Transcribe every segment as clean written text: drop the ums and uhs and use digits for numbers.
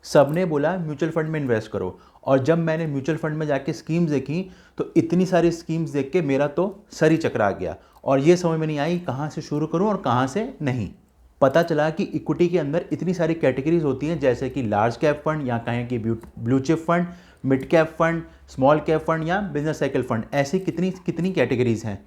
सबने बोला mutual fund में इन्वेस्ट करो, और जब मैंने म्यूचुअल फंड में जाके स्कीम्स देखी तो इतनी सारी स्कीम्स देख के मेरा तो सर ही चकरा गया और ये समझ में नहीं आई कहाँ से शुरू करूँ और कहाँ से नहीं। पता चला कि इक्विटी के अंदर इतनी सारी कैटेगरीज होती हैं, जैसे कि लार्ज कैप फंड या कहें कि blue chip fund, mid cap fund, small cap fund या बिजनेस साइकिल फंड। ऐसी कितनी कितनी कैटेगरीज हैं।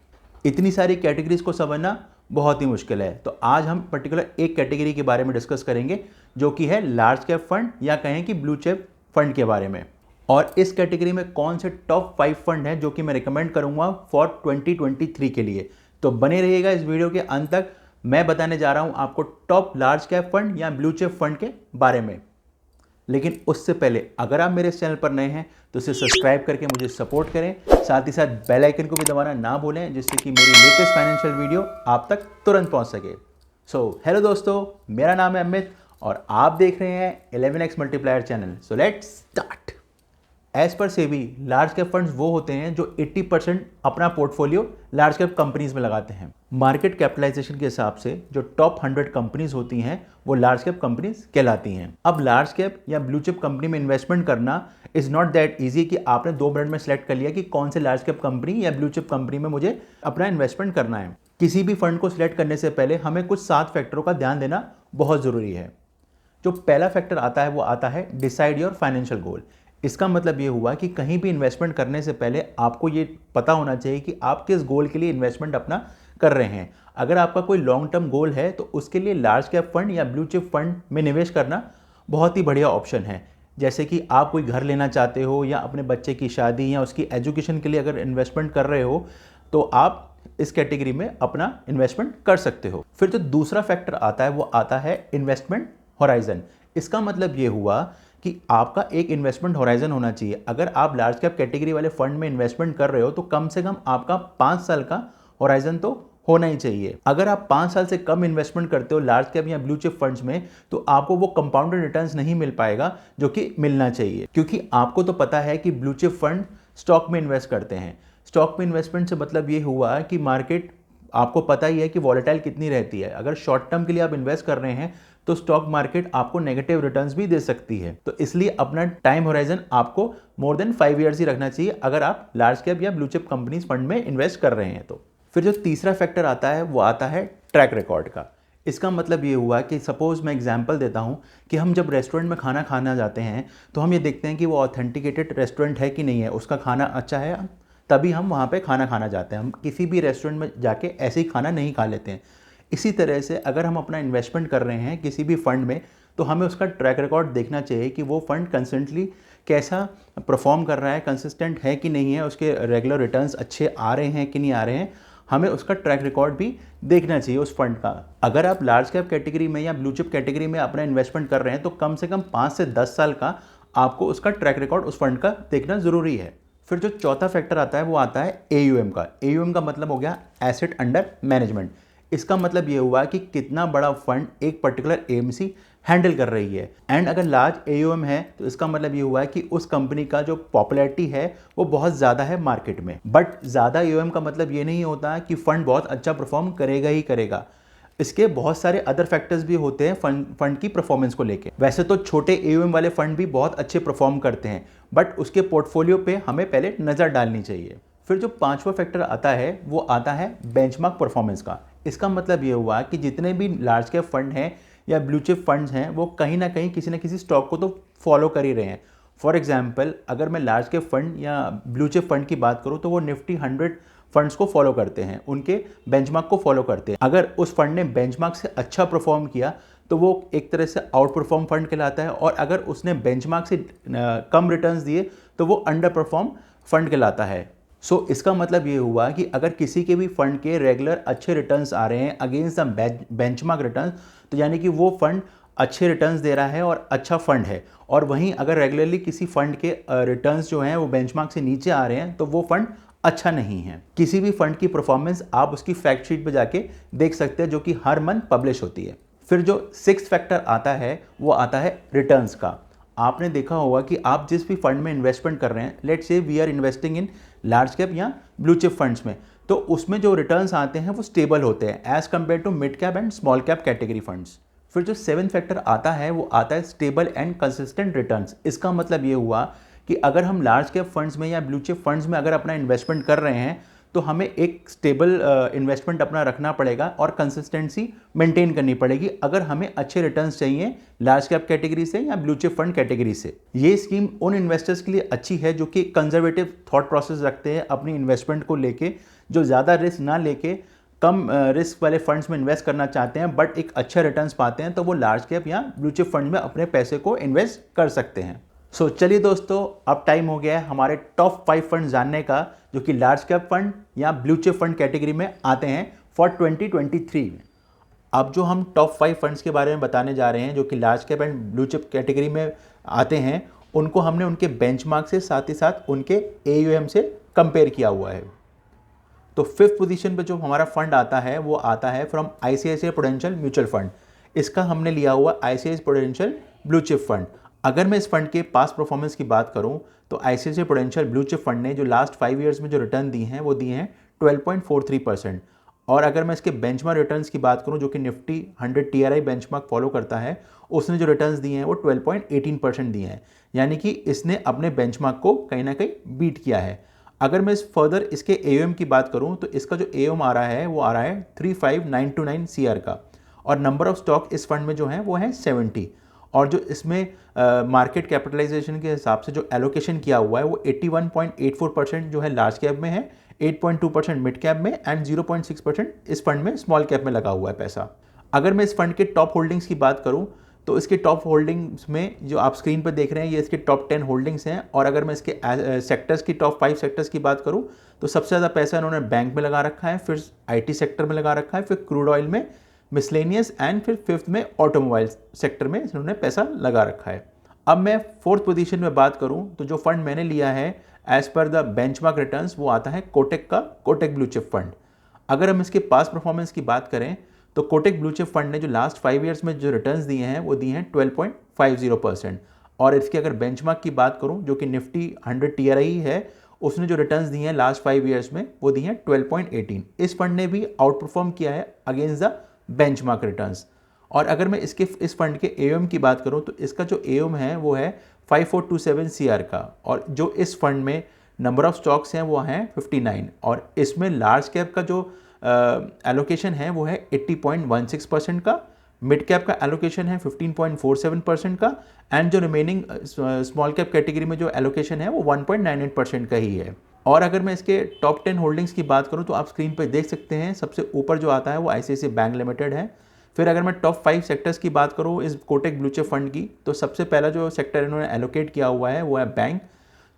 इतनी सारी कैटेगरीज को समझना बहुत ही मुश्किल है। तो आज हम पर्टिकुलर एक कैटेगरी के बारे में डिस्कस करेंगे जो कि है लार्ज कैप फंड या कहें कि ब्लू चिप फंड के बारे में। और इस कैटेगरी में कौन से टॉप 5 फंड हैं जो कि मैं रिकमेंड करूंगा फॉर 2023 के लिए। तो बने रहिएगा इस वीडियो के अंत तक। मैं बताने जा रहा हूं आपको टॉप लार्ज कैप फंड या ब्लू चिप फंड के बारे में। लेकिन उससे पहले अगर आप मेरे इस चैनल पर नए हैं तो इसे सब्सक्राइब करके मुझे सपोर्ट करें, साथ ही साथ बेल आइकन को भी दबाना ना भूलें, जिससे कि मेरी लेटेस्ट फाइनेंशियल वीडियो आप तक तुरंत पहुंच सके। सो हेलो दोस्तों, मेरा नाम है अमित और आप देख रहे हैं 11x multiplier channel. So let's start. As per SEBI large cap funds वो होते हैं जो 80% अपना पोर्टफोलियो लार्ज कैप कंपनीज में लगाते हैं। मार्केट कैपिटलाइजेशन के हिसाब से जो टॉप 100 कंपनीज होती हैं वो लार्ज कैप कंपनीज कहलाती हैं। अब लार्ज कैप या ब्लू चिप कंपनी में इन्वेस्टमेंट करना इज नॉट दैट इजी कि आपने 2 मिनट में सेलेक्ट कर लिया कि कौन से लार्ज कैप कंपनी या ब्लू चिप कंपनी में मुझे अपना इन्वेस्टमेंट करना है। किसी भी फंड को सिलेक्ट करने से पहले हमें कुछ 7 फैक्टरों का ध्यान देना बहुत ज़रूरी है। जो पहला फैक्टर आता है वो आता है डिसाइड योर फाइनेंशियल गोल। इसका मतलब ये हुआ कि कहीं भी इन्वेस्टमेंट करने से पहले आपको ये पता होना चाहिए कि आप किस गोल के लिए इन्वेस्टमेंट अपना कर रहे हैं। अगर आपका कोई लॉन्ग टर्म गोल है तो उसके लिए लार्ज कैप फंड या ब्लू चिप फंड में निवेश करना बहुत ही बढ़िया ऑप्शन है। जैसे कि आप कोई घर लेना चाहते हो या अपने बच्चे की शादी या उसकी एजुकेशन के लिए अगर इन्वेस्टमेंट कर रहे हो तो आप इस कैटेगरी में अपना इन्वेस्टमेंट कर सकते हो। फिर जो दूसरा फैक्टर आता है वो आता है इन्वेस्टमेंट होराइजन। इसका मतलब ये हुआ कि आपका एक इन्वेस्टमेंट होराइजन होना चाहिए। अगर आप लार्ज कैप कैटेगरी वाले फंड में इन्वेस्टमेंट कर रहे हो तो कम से कम आपका 5 साल का होराइजन तो होना ही चाहिए। अगर आप 5 साल से कम इन्वेस्टमेंट करते हो लार्ज कैप या ब्लू चिप फंड्स में तो आपको वो कंपाउंडेड रिटर्न्स नहीं मिल पाएगा जो कि मिलना चाहिए। क्योंकि आपको तो पता है कि ब्लू चिप फंड स्टॉक में इन्वेस्ट करते हैं। स्टॉक में इन्वेस्टमेंट से मतलब ये हुआ कि मार्केट आपको पता ही है कि वॉलेटाइल कितनी रहती है। अगर शॉर्ट टर्म के लिए आप इन्वेस्ट कर रहे हैं तो स्टॉक मार्केट आपको नेगेटिव रिटर्न्स भी दे सकती है। तो इसलिए अपना टाइम होराइजन आपको मोर देन 5 ईयर्स ही रखना चाहिए अगर आप लार्ज कैप या ब्लू चिप कंपनीज फंड में इन्वेस्ट कर रहे हैं तो। फिर जो तीसरा फैक्टर आता है वो आता है ट्रैक रिकॉर्ड का। इसका मतलब ये हुआ कि सपोज मैं एग्जांपल देता हूँ कि हम जब रेस्टोरेंट में खाना खाना जाते हैं तो हम ये देखते हैं कि वो ऑथेंटिकेटेड रेस्टोरेंट है कि नहीं है, उसका खाना अच्छा है, तभी हम वहाँ पे खाना खाना जाते हैं। हम किसी भी रेस्टोरेंट में जाके ऐसे ही खाना नहीं खा लेते हैं। इसी तरह से अगर हम अपना इन्वेस्टमेंट कर रहे हैं किसी भी फंड में तो हमें उसका ट्रैक रिकॉर्ड देखना चाहिए कि वो फंड कंसिस्टेंटली कैसा परफॉर्म कर रहा है, कंसिस्टेंट है कि नहीं है, उसके रेगुलर रिटर्न्स अच्छे आ रहे हैं कि नहीं आ रहे हैं। हमें उसका ट्रैक रिकॉर्ड भी देखना चाहिए उस फंड का। अगर आप लार्ज कैप कैटेगरी में या ब्लू चिप कैटेगरी में अपना इन्वेस्टमेंट कर रहे हैं तो कम से कम 5 से 10 साल का आपको उसका ट्रैक रिकॉर्ड उस फंड का देखना ज़रूरी है। फिर जो चौथा फैक्टर आता है वो आता है AUM का। AUM का मतलब हो गया एसेट अंडर मैनेजमेंट। इसका मतलब ये हुआ कि कितना बड़ा फंड एक पर्टिकुलर AMC हैंडल कर रही है। एंड अगर लार्ज AUM है तो इसका मतलब ये हुआ है कि उस कंपनी का जो पॉपुलैरिटी है वो बहुत ज़्यादा है मार्केट में। बट ज़्यादा AUM का मतलब ये नहीं होता कि फ़ंड बहुत अच्छा परफॉर्म करेगा ही करेगा। इसके बहुत सारे अदर फैक्टर्स भी होते हैं फंड की परफॉर्मेंस को लेके। वैसे तो छोटे AUM वाले फंड भी बहुत अच्छे परफॉर्म करते हैं, बट उसके पोर्टफोलियो पे हमें पहले नज़र डालनी चाहिए। फिर जो पांचवा फैक्टर आता है वो आता है बेंचमार्क परफॉर्मेंस का। इसका मतलब ये हुआ कि जितने भी लार्ज कैप फंड हैं या ब्लू चिप फंड्स हैं वो कहीं ना कहीं किसी न किसी स्टॉक को तो फॉलो कर ही रहे हैं। फॉर एग्जाम्पल अगर मैं लार्ज कैप फंड या ब्लू चिप फंड की बात करूँ तो वो निफ्टी 100 फंड्स को फॉलो करते हैं, उनके बेंचमार्क को फॉलो करते हैं। अगर उस फंड ने बेंचमार्क से अच्छा परफॉर्म किया तो वो एक तरह से आउट परफॉर्म फंड कहलाता है, और अगर उसने बेंचमार्क से कम रिटर्न्स दिए तो वो अंडर परफॉर्म फंड कहलाता है। सो इसका मतलब ये हुआ कि अगर किसी के भी फंड के रेगुलर अच्छे रिटर्न्स आ रहे हैं अगेंस्ट द बेंचमार्क रिटर्न्स, तो यानी कि वो फंड अच्छे रिटर्न्स दे रहा है और अच्छा फंड है। और वहीं अगर रेगुलरली किसी फंड के रिटर्न्स जो हैं वो बेंचमार्क से नीचे आ रहे हैं तो वो फंड अच्छा नहीं है। किसी भी फंड की परफॉर्मेंस आप उसकी फैक्ट शीट पे जाके देख सकते हैं जो कि हर मंथ पब्लिश होती है। फिर जो 6th फैक्टर आता है वो आता है रिटर्न्स का। आपने देखा होगा कि आप जिस भी फंड में इन्वेस्टमेंट कर रहे हैं, let's say we are investing in large cap या ब्लू चिप फंड्स में, तो उसमें जो रिटर्न्स आते हैं वो स्टेबल होते हैं as compare to mid cap and small cap category funds. फिर जो सेवन फैक्टर आता है वो आता है स्टेबल एंड कंसिस्टेंट रिटर्न्स। इसका मतलब ये हुआ कि अगर हम लार्ज कैप फंड्स में या ब्लू चिप फंड्स में अगर अपना इन्वेस्टमेंट कर रहे हैं तो हमें एक स्टेबल इन्वेस्टमेंट अपना रखना पड़ेगा और कंसिस्टेंसी मेंटेन करनी पड़ेगी अगर हमें अच्छे रिटर्न्स चाहिए लार्ज कैप कैटेगरी से या ब्लू चिप फंड कैटेगरी से। ये स्कीम उन इन्वेस्टर्स के लिए अच्छी है जो कि कंजर्वेटिव थॉट प्रोसेस रखते हैं अपनी इन्वेस्टमेंट को लेके, जो ज़्यादा रिस्क ना लेके कम रिस्क वाले फंड्स में इन्वेस्ट करना चाहते हैं बट एक अच्छा रिटर्न्स पाते हैं, तो वो लार्ज कैप या ब्लू चिप फंड में अपने पैसे को इन्वेस्ट कर सकते हैं। सो चलिए दोस्तों, अब टाइम हो गया है हमारे टॉप 5 फंड जानने का जो कि लार्ज कैप फंड या ब्लू चिप फंड कैटेगरी में आते हैं फॉर 2023 में। अब जो हम टॉप 5 फंड्स के बारे में बताने जा रहे हैं जो कि large cap and blue chip category में आते हैं, उनको हमने उनके बेंचमार्क से साथ ही साथ उनके AUM से कंपेयर किया हुआ है। तो 5th पोजीशन पे जो हमारा फंड आता है वो आता है from ICICI prudential mutual fund. इसका हमने लिया हुआ ICICI prudential blue chip fund. अगर मैं इस फंड के पास परफॉर्मेंस की बात करूं तो ICICI prudential blue chip fund ने जो लास्ट 5 ईयर्स में जो रिटर्न दी हैं वो दिए हैं 12.43%। और अगर मैं इसके बेंचमार्क रिटर्न्स की बात करूं जो कि निफ्टी 100 TRI बेंचमार्क फॉलो करता है, उसने जो रिटर्न्स दिए हैं वो 12.18% दिए हैं, यानी कि इसने अपने बेंचमार्क को कहीं ना कहीं बीट किया है। अगर मैं इस फर्दर इसके AUM की बात करूं तो इसका जो AUM आ रहा है वो आ रहा है 35929 CR का, और नंबर ऑफ स्टॉक इस फंड में जो है वो है 70, और जो इसमें मार्केट कैपिटलाइजेशन के हिसाब से जो एलोकेशन किया हुआ है वो 81.84% जो है लार्ज कैप में है, 8.2% मिड कैप में एंड 0.6% इस फंड में स्मॉल कैप में लगा हुआ है पैसा। अगर मैं इस फंड के टॉप होल्डिंग्स की बात करूं तो इसके टॉप होल्डिंग्स में जो आप स्क्रीन पर देख रहे हैं ये इसके टॉप 10 होल्डिंग्स हैं। और अगर मैं इसके सेक्टर्स की टॉप 5 सेक्टर्स की बात करूं तो सबसे ज़्यादा पैसा इन्होंने बैंक में लगा रखा है, फिर IT सेक्टर में लगा रखा है, फिर क्रूड ऑयल में, मिसलेनियस एंड फिर 5th में ऑटोमोबाइल सेक्टर में इन्होंने पैसा लगा रखा है। अब मैं 4th पोजीशन में बात करूं तो जो फंड मैंने लिया है as per the benchmark returns वो आता है कोटक का कोटक ब्लू चिप फंड। अगर हम इसके पास परफॉर्मेंस की बात करें तो कोटक ब्लू चिप फंड ने जो लास्ट 5 ईयर्स में जो रिटर्न्स दिए हैं वो दिए हैं 12.50%। और इसके अगर बेंचमार्क की बात करूं जो कि निफ्टी 100 TRI है, उसने जो रिटर्न्स दिए हैं लास्ट 5 ईयर्स में वो दिए हैं 12.18। इस फंड ने भी आउट परफॉर्म किया है अगेंस्ट द बेंचमार्क रिटर्न्स। और अगर मैं इस फंड के AUM की बात करूं तो इसका जो AUM है वो है 5427 CR का, और जो इस फंड में नंबर ऑफ स्टॉक्स हैं वो हैं 59, और इसमें लार्ज कैप का जो एलोकेशन है वो है 80.16% का, मिड कैप का एलोकेशन है 15.47% का, एंड जो रिमेनिंग स्मॉल कैप कैटेगरी में जो एलोकेशन है वो 1.98% का ही है। और अगर मैं इसके टॉप 10 होल्डिंग्स की बात करूं तो आप स्क्रीन पर देख सकते हैं सबसे ऊपर जो आता है वो ICICI बैंक लिमिटेड है। फिर अगर मैं टॉप 5 सेक्टर्स की बात करूं इस कोटक ब्लू चिप फंड की, तो सबसे पहला जो सेक्टर इन्होंने एलोकेट किया हुआ है वो है बैंक,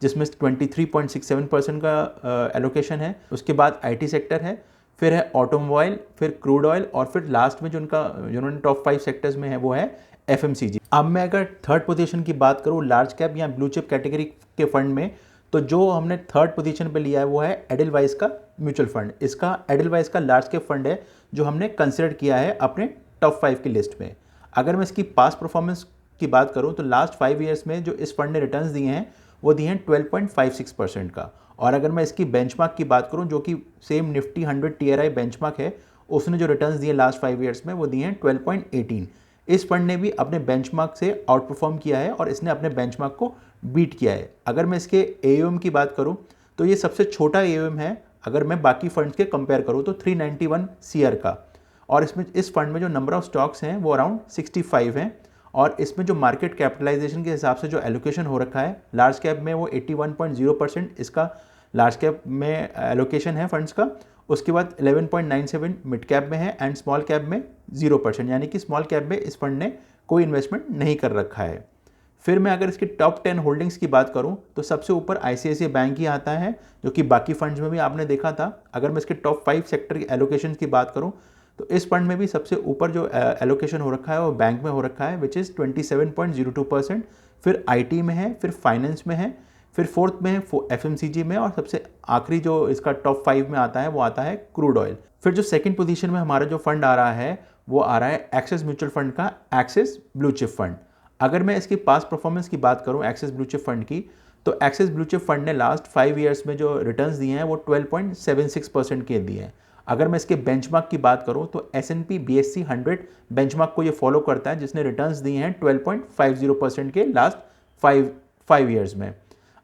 जिसमें 23.67% का एलोकेशन है। उसके बाद IT सेक्टर है, फिर है ऑटोमोबाइल, फिर क्रूड ऑयल, और फिर लास्ट में जो उन्होंने टॉप 5 सेक्टर्स में है वो है FMCG। अब मैं अगर 3rd पोजीशन की बात करूं लार्ज कैप या ब्लू चिप कैटेगरी के फंड में, तो जो हमने 3rd पोजीशन पे लिया है वो है एडलवाइस का म्यूचुअल फंड। इसका एडलवाइस का लार्ज कैप फंड है जो हमने कंसिडर किया है अपने टॉप 5 की लिस्ट में। अगर मैं इसकी पास्ट परफॉर्मेंस की बात करूं तो लास्ट 5 ईयर्स में जो इस फंड ने रिटर्न्स दिए हैं वो दिए हैं 12.56% का। और अगर मैं इसकी बेंचमार्क की बात करूं जो कि सेम निफ्टी 100 TRI बेंचमार्क है, उसने जो रिटर्न्स दिए लास्ट 5 ईयर्स में वो दिए हैं 12.18। इस फंड ने भी अपने बेंचमार्क से आउट परफॉर्म किया है और इसने अपने बेंचमार्क को बीट किया है। अगर मैं इसके AUM की बात करूं तो ये सबसे छोटा AUM है अगर मैं बाकी फंड्स के कंपेयर करूं तो 391 CR का, और इस फंड में जो नंबर ऑफ स्टॉक्स हैं वो अराउंड 65 हैं, और इसमें जो मार्केट कैपिटलाइजेशन के हिसाब से जो एलोकेशन हो रखा है लार्ज कैप में वो 81.0% इसका लार्ज कैप में एलोकेशन है फंड्स का। उसके बाद 11.97 मिड कैप में है एंड स्मॉल कैप में 0%, यानी कि स्मॉल कैप में इस फंड ने कोई इन्वेस्टमेंट नहीं कर रखा है। फिर मैं अगर इसकी टॉप 10 होल्डिंग्स की बात करूं तो सबसे ऊपर ICICI बैंक ही आता है जो कि बाकी फंड्स में भी आपने देखा था। अगर मैं इसके टॉप 5 सेक्टर की एलोकेशन की बात करूं तो इस फंड में भी सबसे ऊपर जो एलोकेशन हो रखा है वो बैंक में हो रखा है विच इज़ 27.02%, फिर IT में है, फिर फाइनेंस में है, फिर 4th में है FMCG में, और सबसे आखिरी जो इसका टॉप 5 में आता है वो आता है क्रूड ऑयल। फिर जो 2nd पोजीशन में हमारा जो फंड आ रहा है वो आ रहा है एक्सिस म्यूचुअल फंड का एक्सिस ब्लू चिप फंड। अगर मैं इसकी पास्ट परफॉर्मेंस की बात करूं एक्सिस ब्लू चिप फंड की, तो एक्सिस ब्लू चिप फंड ने लास्ट 5 ईयर्स में जो रिटर्न्स दिए हैं वो 12.76% के दिए हैं। अगर मैं इसके बेंचमार्क की बात करूं तो S&P BSE 100 बेंचमार्क को ये फॉलो करता है, जिसने रिटर्न्स दिए हैं 12.50% के लास्ट 5 ईयर्स में।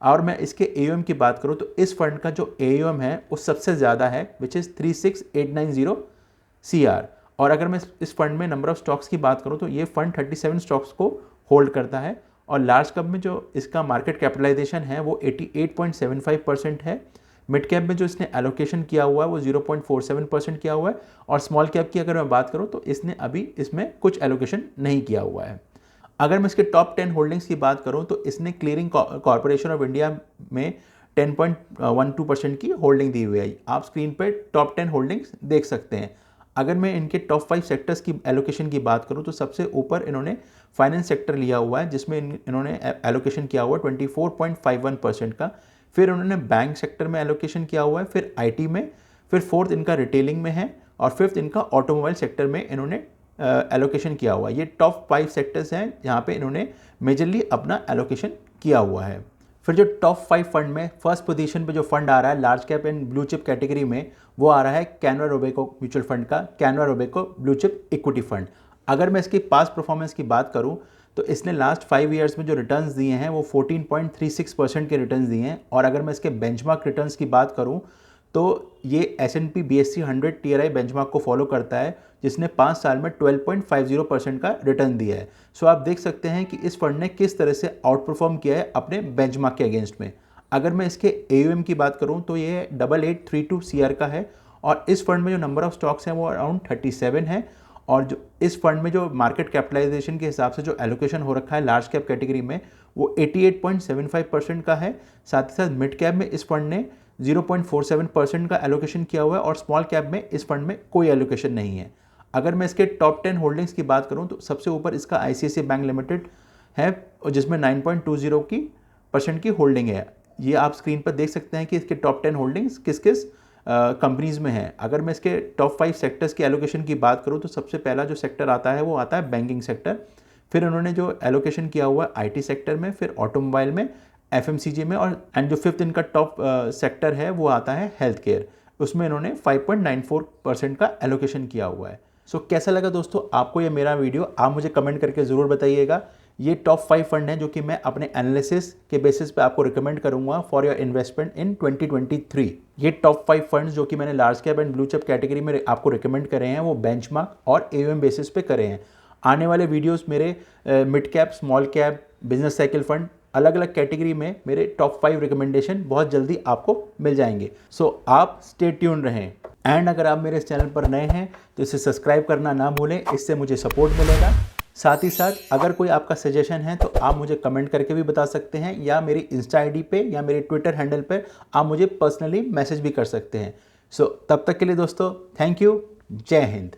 और मैं इसके AUM की बात करूं तो इस फंड का जो AUM है वो सबसे ज़्यादा है, विच इज़ 36890 CR। और अगर मैं इस फंड में नंबर ऑफ स्टॉक्स की बात करूं तो ये फंड 37 स्टॉक्स को होल्ड करता है। और लार्ज कैप में जो इसका मार्केट कैपिटलाइजेशन है वो 88.75% है। मिड कैप में जो इसने एलोकेशन किया हुआ है वो 0.47% किया हुआ है। और स्मॉल कैप की अगर मैं बात करूं तो इसने अभी इसमें कुछ एलोकेशन नहीं किया हुआ है। अगर मैं इसके टॉप 10 होल्डिंग्स की बात करूं तो इसने क्लियरिंग कॉर्पोरेशन ऑफ इंडिया में 10.12% की होल्डिंग दी हुई है। आप स्क्रीन पर टॉप 10 होल्डिंग्स देख सकते हैं। अगर मैं इनके टॉप 5 सेक्टर्स की एलोकेशन की बात करूं तो सबसे ऊपर इन्होंने फाइनेंस सेक्टर लिया हुआ है, जिसमें इन्होंने एलोकेशन किया हुआ है 24.51% का। फिर उन्होंने बैंक सेक्टर में एलोकेशन किया हुआ है, फिर IT में, फिर फोर्थ इनका रिटेलिंग में है, और फिफ्थ इनका ऑटोमोबाइल सेक्टर में इन्होंने एलोकेशन किया हुआ है। ये टॉप 5 सेक्टर्स हैं जहाँ पे इन्होंने मेजरली अपना एलोकेशन किया हुआ है। फिर जो टॉप 5 फंड में फर्स्ट पोजीशन पे जो फंड आ रहा है large cap and blue chip category में, वो आ रहा है कैनरा रोबेको म्यूचुअल फंड का Canara Robeco blue chip equity fund. अगर मैं इसकी पास्ट परफॉर्मेंस की बात करूं तो इसने लास्ट 5 ईयर्स में जो रिटर्न्स दिए हैं वो 14.36% के रिटर्न्स दिए हैं। और अगर मैं इसके बेंचमार्क रिटर्न्स की बात करूं तो ये S&P BSE 100 TRI बेंचमार्क को फॉलो करता है, जिसने 5 साल में 12.50% का रिटर्न दिया है। सो आप देख सकते हैं कि इस फंड ने किस तरह से आउट परफॉर्म किया है अपने बेंचमार्क के अगेंस्ट में। अगर मैं इसके AUM की बात करूं तो ये 8832 CR का है। और इस फंड में जो नंबर ऑफ स्टॉक्स हैं वो अराउंड 37 है। और जो इस फंड में जो मार्केट कैपिटलाइजेशन के हिसाब से जो एलोकेशन हो रखा है लार्ज कैप कैटेगरी में वो 88.75% का है। साथ ही साथ मिड कैप में इस फंड ने 0.47% का एलोकेशन किया हुआ है, और स्मॉल कैप में इस फंड में कोई एलोकेशन नहीं है। अगर मैं इसके टॉप 10 होल्डिंग्स की बात करूं तो सबसे ऊपर इसका ICICI बैंक लिमिटेड है, जिसमें 9.20% की होल्डिंग है। ये आप स्क्रीन पर देख सकते हैं कि इसके टॉप 10 होल्डिंग्स किस किस कंपनीज़ में है। अगर मैं इसके टॉप 5 सेक्टर्स की एलोकेशन की बात करूं तो सबसे पहला जो सेक्टर आता है वो आता है बैंकिंग सेक्टर। फिर उन्होंने जो एलोकेशन किया हुआ है IT सेक्टर में, फिर ऑटोमोबाइल में, FMCG में, और एंड जो फिफ्थ इनका टॉप सेक्टर है वो आता है हेल्थ केयर। उसमें इन्होंने 5.94% का एलोकेशन किया हुआ है। सो कैसा लगा दोस्तों आपको ये मेरा वीडियो, आप मुझे कमेंट करके ज़रूर बताइएगा। ये टॉप 5 फंड हैं जो कि मैं अपने एनालिसिस के बेसिस पे आपको रिकमेंड करूंगा फॉर योर इन्वेस्टमेंट इन 2023। ये टॉप 5 फंड्स जो कि मैंने large cap and blue chip category में आपको रिकमेंड करे हैं वो बेंचमार्क और AUM बेसिस पे करे हैं। आने वाले वीडियोस मेरे mid cap, small cap, business cycle fund, अलग अलग कैटेगरी में मेरे टॉप 5 रिकमेंडेशन बहुत जल्दी आपको मिल जाएंगे। सो आप स्टे ट्यून रहें। एंड अगर आप मेरे इस चैनल पर नए हैं तो इसे सब्सक्राइब करना ना भूलें, इससे मुझे सपोर्ट मिलेगा। साथ ही साथ अगर कोई आपका सजेशन है तो आप मुझे कमेंट करके भी बता सकते हैं, या मेरी इंस्टा ID पे या मेरे ट्विटर हैंडल पे आप मुझे पर्सनली मैसेज भी कर सकते हैं। सो तब तक के लिए दोस्तों, थैंक यू। जय हिंद।